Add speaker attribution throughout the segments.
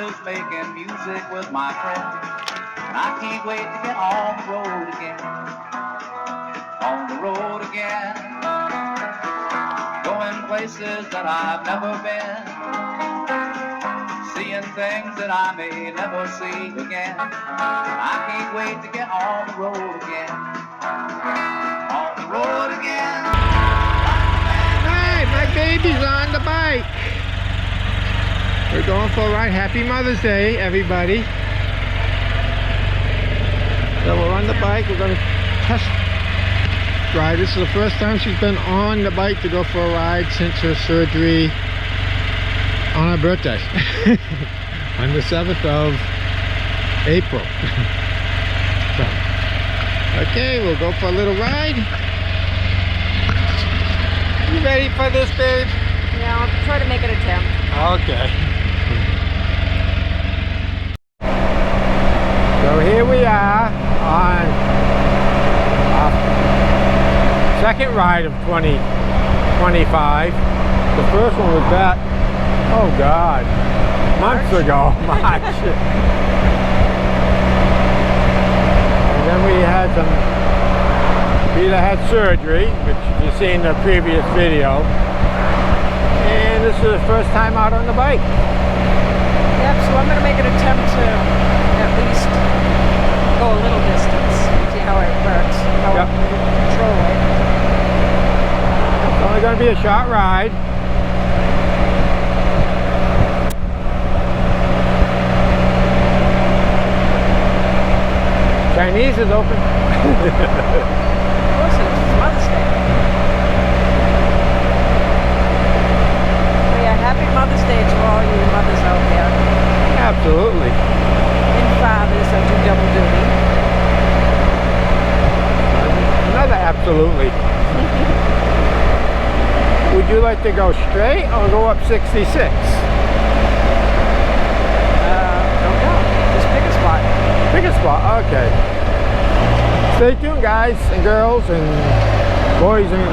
Speaker 1: is making music with my friends. And I can't wait to get on the road again. On the road again. Going places that I've never been. Seeing things that I may never see again. I can't wait to get on the road again. On the road again.
Speaker 2: Alright, my baby's on the bike. We're going for a ride. Happy Mother's Day, everybody. So we're on the bike. We're going to test ride. This is the first time she's been on the bike to go for a ride since her surgery on her birthday. On the 7th of April. So, okay, we'll go for a little ride. You ready for this, babe?
Speaker 3: Yeah, I'll try to make an attempt.
Speaker 2: Okay. So here we are on our second ride of 2025. The first one was back, oh God, months ago, March. And then we had Rita had surgery, which you see in the previous video. And this is the first time out on the bike.
Speaker 3: Yep, so I'm going to make an attempt to at least go a little distance, see how it works, how I can control it.
Speaker 2: It's only going to be a short ride. Chinese is open.
Speaker 3: Of course it is, it's Mother's Day. Happy Mother's Day to all you mothers out there.
Speaker 2: Absolutely.
Speaker 3: And fathers that do double duty.
Speaker 2: Another absolutely. Would you like to go straight or go up 66?
Speaker 3: Don't know. Just pick a spot.
Speaker 2: Pick a spot, okay. Stay tuned, guys and girls and boys and...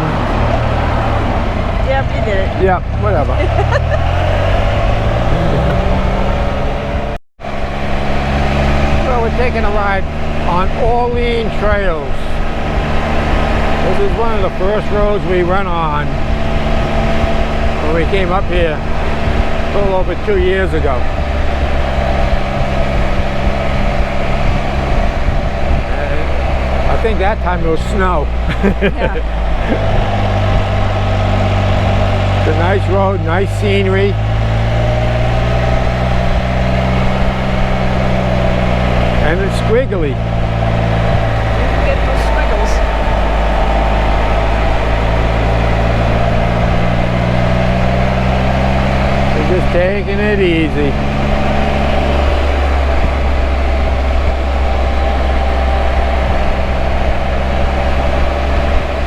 Speaker 3: Yep, you did it.
Speaker 2: Yep, whatever. Well, we're taking a ride on Orlean trails. This is one of the first roads we went on when we came up here a little over 2 years ago. And I think that time it was snow.
Speaker 3: Yeah.
Speaker 2: It's a nice road, nice scenery. And it's squiggly.
Speaker 3: You can get those squiggles.
Speaker 2: We're just taking it easy.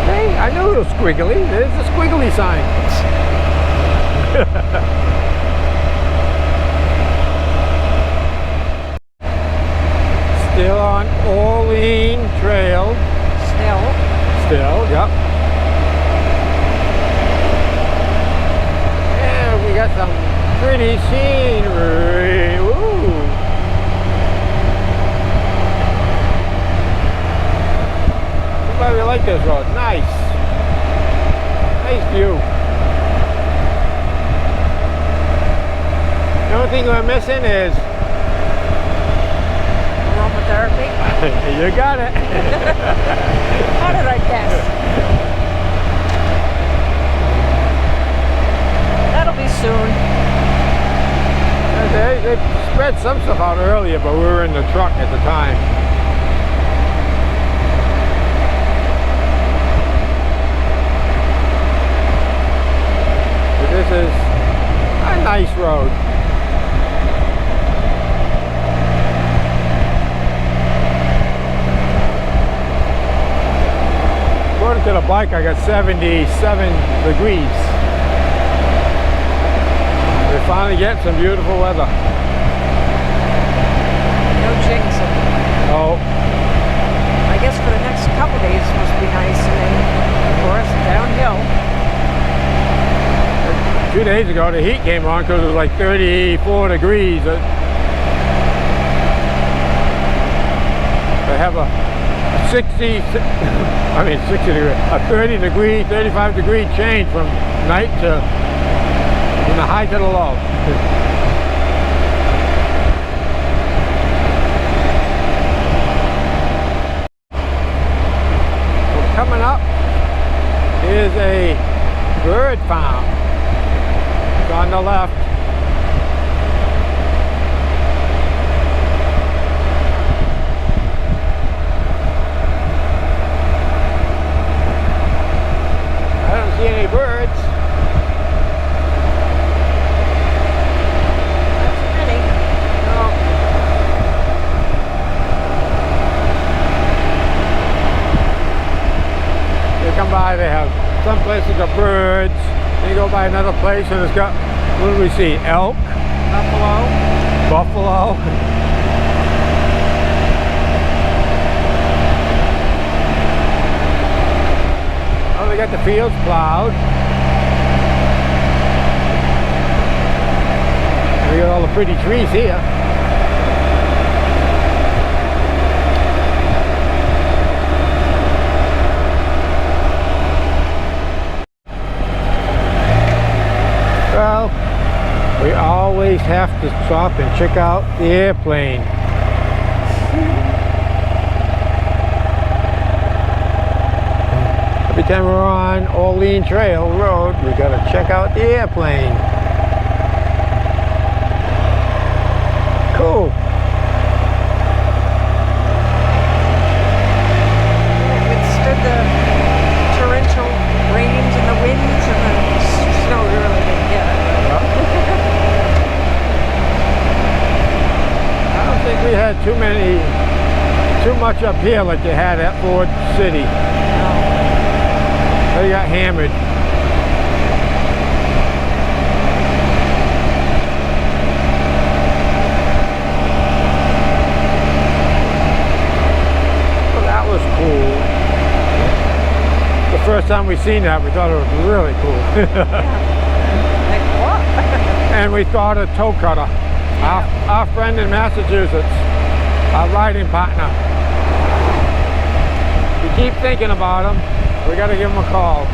Speaker 2: Hey, I knew it was squiggly. There's a squiggly sign. Still on Orlean Trail. Still, yep. And we got some pretty scenery. Woo. I really like this road. Nice. Nice view. The only thing we're missing is
Speaker 3: aromatherapy.
Speaker 2: You got it.
Speaker 3: How did I guess? That'll be soon.
Speaker 2: They spread some stuff out earlier, but we were in the truck at the time. But this is a nice road. According to the bike, I got 77 degrees. We're finally getting some beautiful weather.
Speaker 3: No jinxing.
Speaker 2: Oh.
Speaker 3: I guess for the next couple days it must be nice, and then of course downhill.
Speaker 2: 2 days ago the heat came on because it was like 34 degrees. have a 60 degree, a 30 degree, 35 degree change from night to, from the high to the low. Well, coming up is a bird farm. It's on the left. See any birds?
Speaker 3: Not too many.
Speaker 2: No. They come by, they have some places got birds. Then you go by another place and it's got, what do we see? Elk?
Speaker 3: Buffalo.
Speaker 2: Buffalo. We got the fields plowed. We got all the pretty trees here. Well, we always have to stop and check out the airplane. Every time we're on Orlean Trail Road, we gotta check out the airplane. Cool.
Speaker 3: It withstood the torrential rains and the winds and the snow we really didn't get.
Speaker 2: I don't think we had too much up here like they had at Ford City. They got hammered. Well, that was cool. The first time we seen that, we thought it was really cool.
Speaker 3: Like what?
Speaker 2: And we thought of toe cutter. Our friend in Massachusetts, our riding partner. We keep thinking about him. We got to give him a call.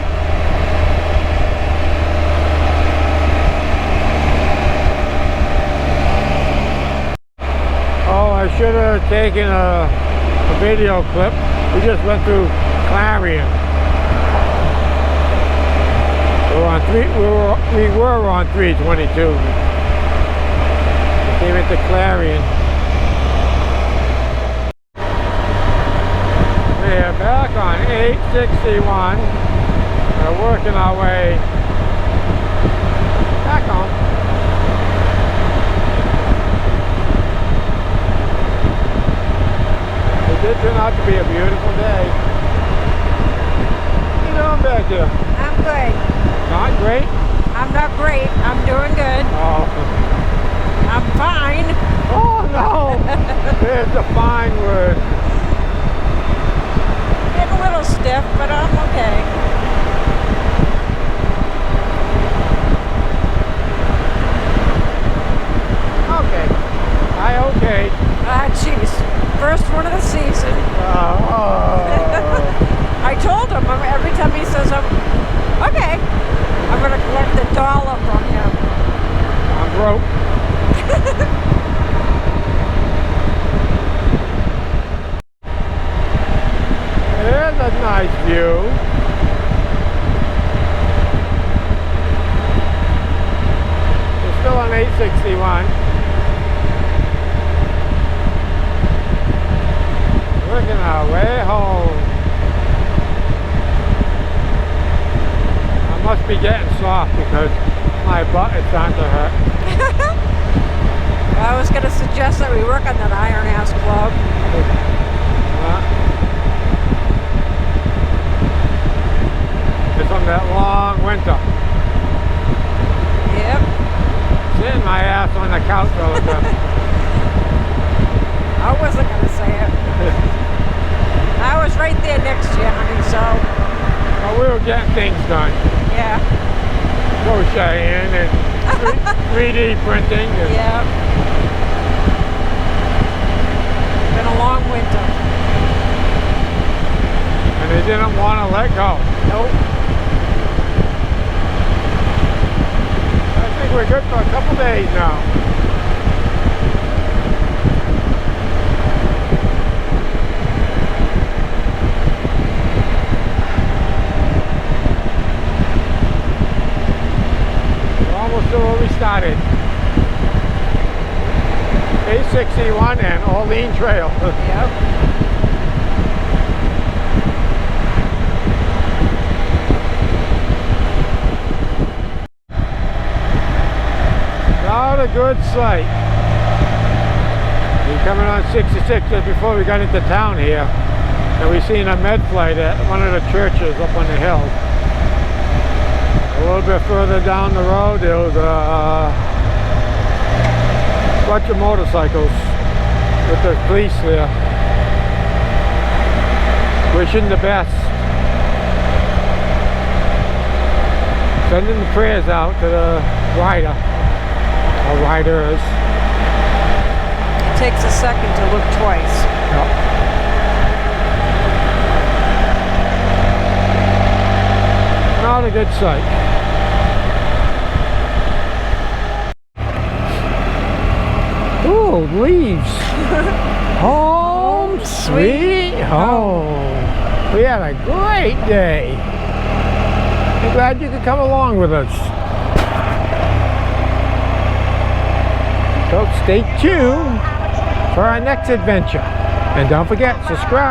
Speaker 2: Oh, I should have taken a video clip. We just went through Clarion. We were on 322. We came into Clarion. We're back on 861. We're working our way back home. It did turn out to be a beautiful day. What are you doing back there?
Speaker 3: I'm good.
Speaker 2: Not great?
Speaker 3: I'm not great. I'm doing good.
Speaker 2: Oh.
Speaker 3: I'm fine.
Speaker 2: Oh no! There's a fine word.
Speaker 3: Getting a little stiff, but I'm okay.
Speaker 2: Okay. Okay.
Speaker 3: Ah, jeez. First one of the season. I told him every time he says, okay, I'm going to collect $1 from him.
Speaker 2: I'm broke. There's a nice view. We're still on 861. Working our way home. I must be getting soft because my butt is starting to hurt.
Speaker 3: I was going to suggest that we work on that Iron Ass Club.
Speaker 2: It's from that long winter.
Speaker 3: Yep.
Speaker 2: Sitting my ass on the couch all the time.
Speaker 3: I wasn't going to say it. I was right there next to you, honey, so.
Speaker 2: Well, we were getting things done.
Speaker 3: Yeah.
Speaker 2: Crocheting and 3D printing.
Speaker 3: Yeah. Been a long winter.
Speaker 2: didn't want to let go.
Speaker 3: Nope.
Speaker 2: I think we're good for a couple days now. We're almost to where we started. 861 and Orlean Trail.
Speaker 3: Yep.
Speaker 2: Not a good sight. We're coming on 66 just before we got into town here. And we seen a med flight at one of the churches up on the hill. A little bit further down the road, there was a bunch of motorcycles with the police there. Wishing the best. Sending the prayers out to the rider. Or riders.
Speaker 3: It takes a second to look twice.
Speaker 2: Yep. Not a good sight. Ooh, leaves. Home sweet home. We had a great day. I'm glad you could come along with us. So stay tuned for our next adventure. And don't forget, subscribe.